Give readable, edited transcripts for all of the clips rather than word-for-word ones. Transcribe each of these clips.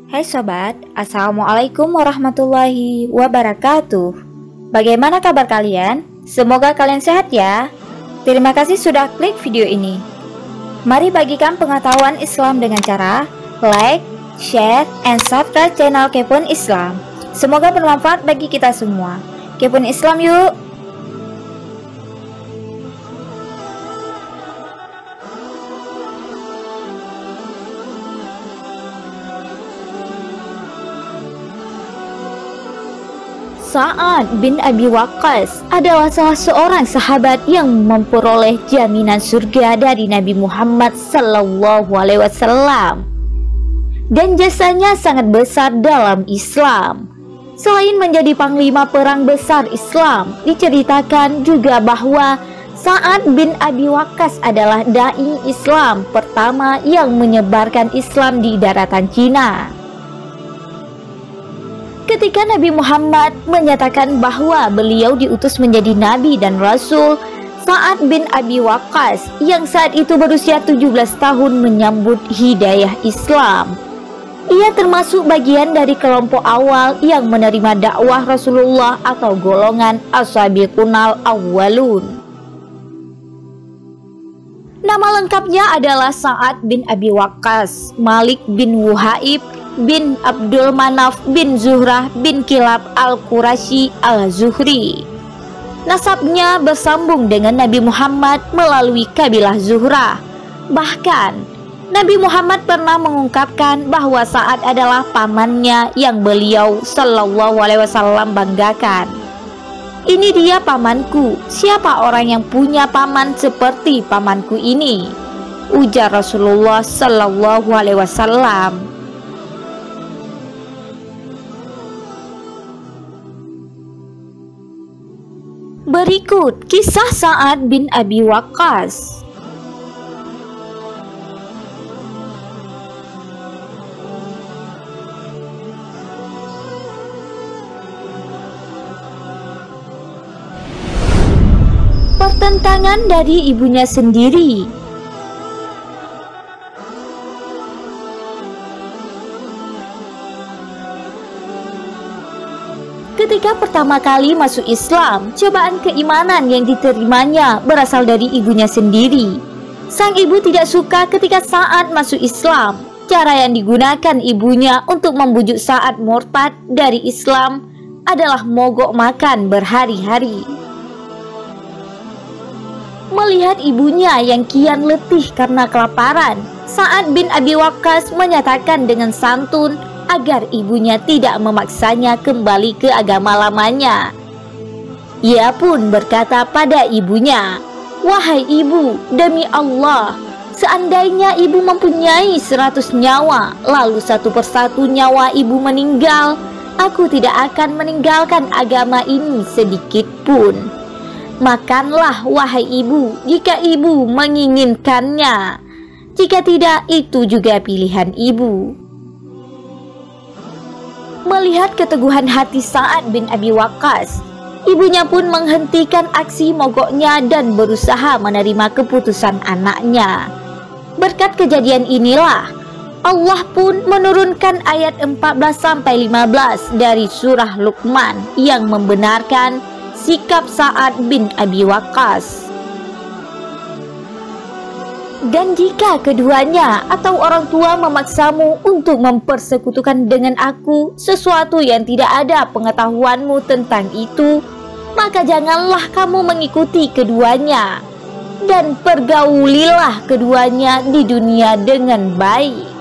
Hai sobat, Assalamualaikum warahmatullahi wabarakatuh. Bagaimana kabar kalian? Semoga kalian sehat ya. Terima kasih sudah klik video ini. Mari bagikan pengetahuan Islam dengan cara like, share, and subscribe channel Kepoin Islam. Semoga bermanfaat bagi kita semua. Kepoin Islam yuk. Sa'ad bin Abi Waqqas adalah salah seorang sahabat yang memperoleh jaminan surga dari Nabi Muhammad SAW, dan jasanya sangat besar dalam Islam. Selain menjadi panglima perang besar Islam, diceritakan juga bahwa Sa'ad bin Abi Waqqas adalah dai Islam pertama yang menyebarkan Islam di daratan Cina. Ketika Nabi Muhammad menyatakan bahwa beliau diutus menjadi nabi dan rasul, Sa'ad bin Abi Waqqas yang saat itu berusia 17 tahun menyambut hidayah Islam. Ia termasuk bagian dari kelompok awal yang menerima dakwah Rasulullah atau golongan as-sabiqunal awwalun. Nama lengkapnya adalah Sa'ad bin Abi Waqqas Malik bin Wuhaib bin Abdul Manaf bin Zuhrah bin Kilab al-Qurashi al-Zuhri. Nasabnya bersambung dengan Nabi Muhammad melalui kabilah Zuhrah. Bahkan Nabi Muhammad pernah mengungkapkan bahwa Sa'ad adalah pamannya yang beliau Shallallahu Alaihi Wasallam banggakan. Ini dia pamanku, siapa orang yang punya paman seperti pamanku ini? Ujar Rasulullah Shallallahu Alaihi Wasallam. Berikut kisah Sa'ad bin Abi Waqqas. Pertentangan dari ibunya sendiri. Ketika pertama kali masuk Islam, cobaan keimanan yang diterimanya berasal dari ibunya sendiri. Sang ibu tidak suka ketika Sa'ad masuk Islam. Cara yang digunakan ibunya untuk membujuk Sa'ad murtad dari Islam adalah mogok makan berhari-hari. Melihat ibunya yang kian letih karena kelaparan, Sa'ad bin Abi Waqqas menyatakan dengan santun agar ibunya tidak memaksanya kembali ke agama lamanya. Ia pun berkata pada ibunya, "Wahai ibu, demi Allah, seandainya ibu mempunyai 100 nyawa, lalu satu persatu nyawa ibu meninggal, aku tidak akan meninggalkan agama ini sedikit pun. Makanlah wahai ibu jika ibu menginginkannya. Jika tidak, itu juga pilihan ibu." Melihat keteguhan hati Sa'ad bin Abi Waqqas, ibunya pun menghentikan aksi mogoknya dan berusaha menerima keputusan anaknya. Berkat kejadian inilah Allah pun menurunkan ayat 14-15 dari surah Luqman yang membenarkan sikap Sa'ad bin Abi Waqqas. Dan jika keduanya atau orang tua memaksamu untuk mempersekutukan dengan aku sesuatu yang tidak ada pengetahuanmu tentang itu, maka janganlah kamu mengikuti keduanya, dan pergaulilah keduanya di dunia dengan baik.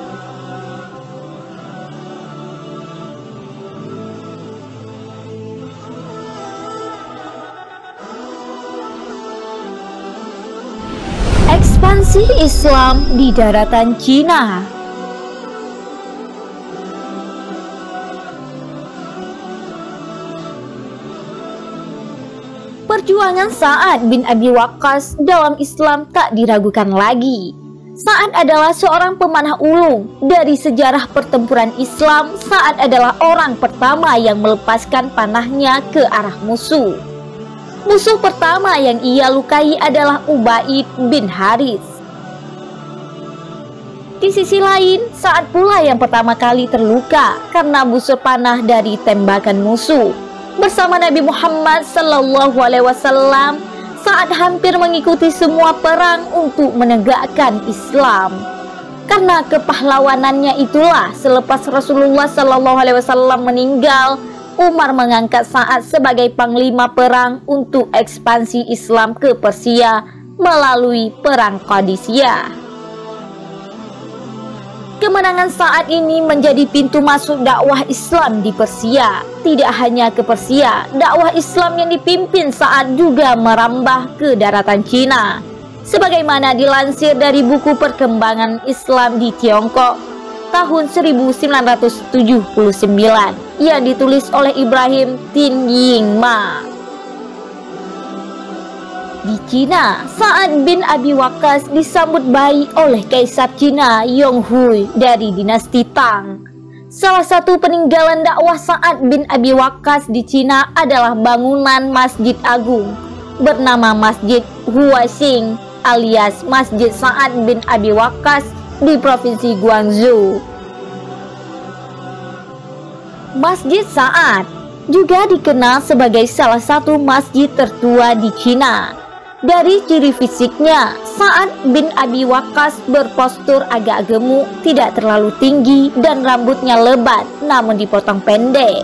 Ekspansi Islam di daratan Cina. Perjuangan Sa'ad bin Abi Waqqas dalam Islam tak diragukan lagi. Sa'ad adalah seorang pemanah ulung. Dari sejarah pertempuran Islam, Sa'ad adalah orang pertama yang melepaskan panahnya ke arah musuh. Musuh pertama yang ia lukai adalah Ubaid bin Harits. Di sisi lain, Sa'ad pula yang pertama kali terluka karena busur panah dari tembakan musuh. Bersama Nabi Muhammad SAW, Sa'ad hampir mengikuti semua perang untuk menegakkan Islam. Karena kepahlawanannya itulah, selepas Rasulullah SAW meninggal, Umar mengangkat Sa'ad sebagai panglima perang untuk ekspansi Islam ke Persia melalui Perang Qadisiyah. Kemenangan Sa'ad ini menjadi pintu masuk dakwah Islam di Persia. Tidak hanya ke Persia, dakwah Islam yang dipimpin Sa'ad juga merambah ke daratan Cina. Sebagaimana dilansir dari buku Perkembangan Islam di Tiongkok tahun 1979 yang ditulis oleh Ibrahim Tin Ying Ma. Di Cina, Sa'ad bin Abi Waqqas disambut baik oleh Kaisar Cina Yonghui dari dinasti Tang. Salah satu peninggalan dakwah Sa'ad bin Abi Waqqas di Cina adalah bangunan Masjid Agung bernama Masjid Huaxing alias Masjid Sa'ad bin Abi Waqqas di Provinsi Guangzhou. Masjid Sa'ad juga dikenal sebagai salah satu masjid tertua di Cina. Dari ciri fisiknya, Sa'ad bin Abi Waqqas berpostur agak gemuk, tidak terlalu tinggi, dan rambutnya lebat namun dipotong pendek.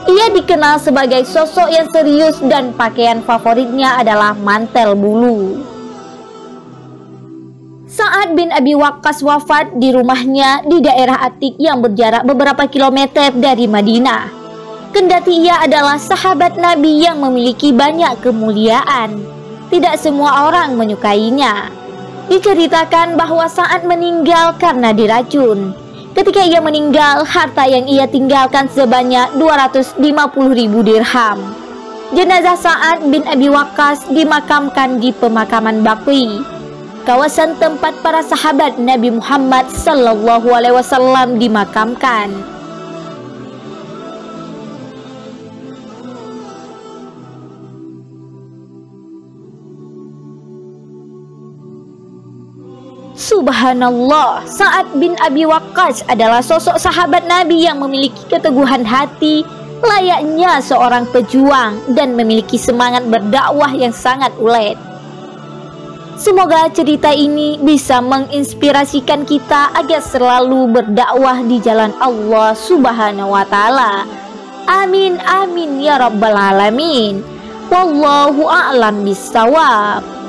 Ia dikenal sebagai sosok yang serius dan pakaian favoritnya adalah mantel bulu. Sa'ad bin Abi Waqqas wafat di rumahnya di daerah Atik yang berjarak beberapa kilometer dari Madinah. Kendati ia adalah sahabat Nabi yang memiliki banyak kemuliaan, tidak semua orang menyukainya. Diceritakan bahwa Sa'ad meninggal karena diracun. Ketika ia meninggal, harta yang ia tinggalkan sebanyak 250.000 dirham. Jenazah Sa'ad bin Abi Waqqas dimakamkan di pemakaman Baqi, kawasan tempat para sahabat Nabi Muhammad SAW dimakamkan. Subhanallah, Sa'ad bin Abi Waqqas adalah sosok sahabat Nabi yang memiliki keteguhan hati layaknya seorang pejuang dan memiliki semangat berdakwah yang sangat ulet. Semoga cerita ini bisa menginspirasikan kita agar selalu berdakwah di jalan Allah Subhanahu wa Ta'ala. Amin amin ya rabbal alamin. Wallahu a'lam bishawab.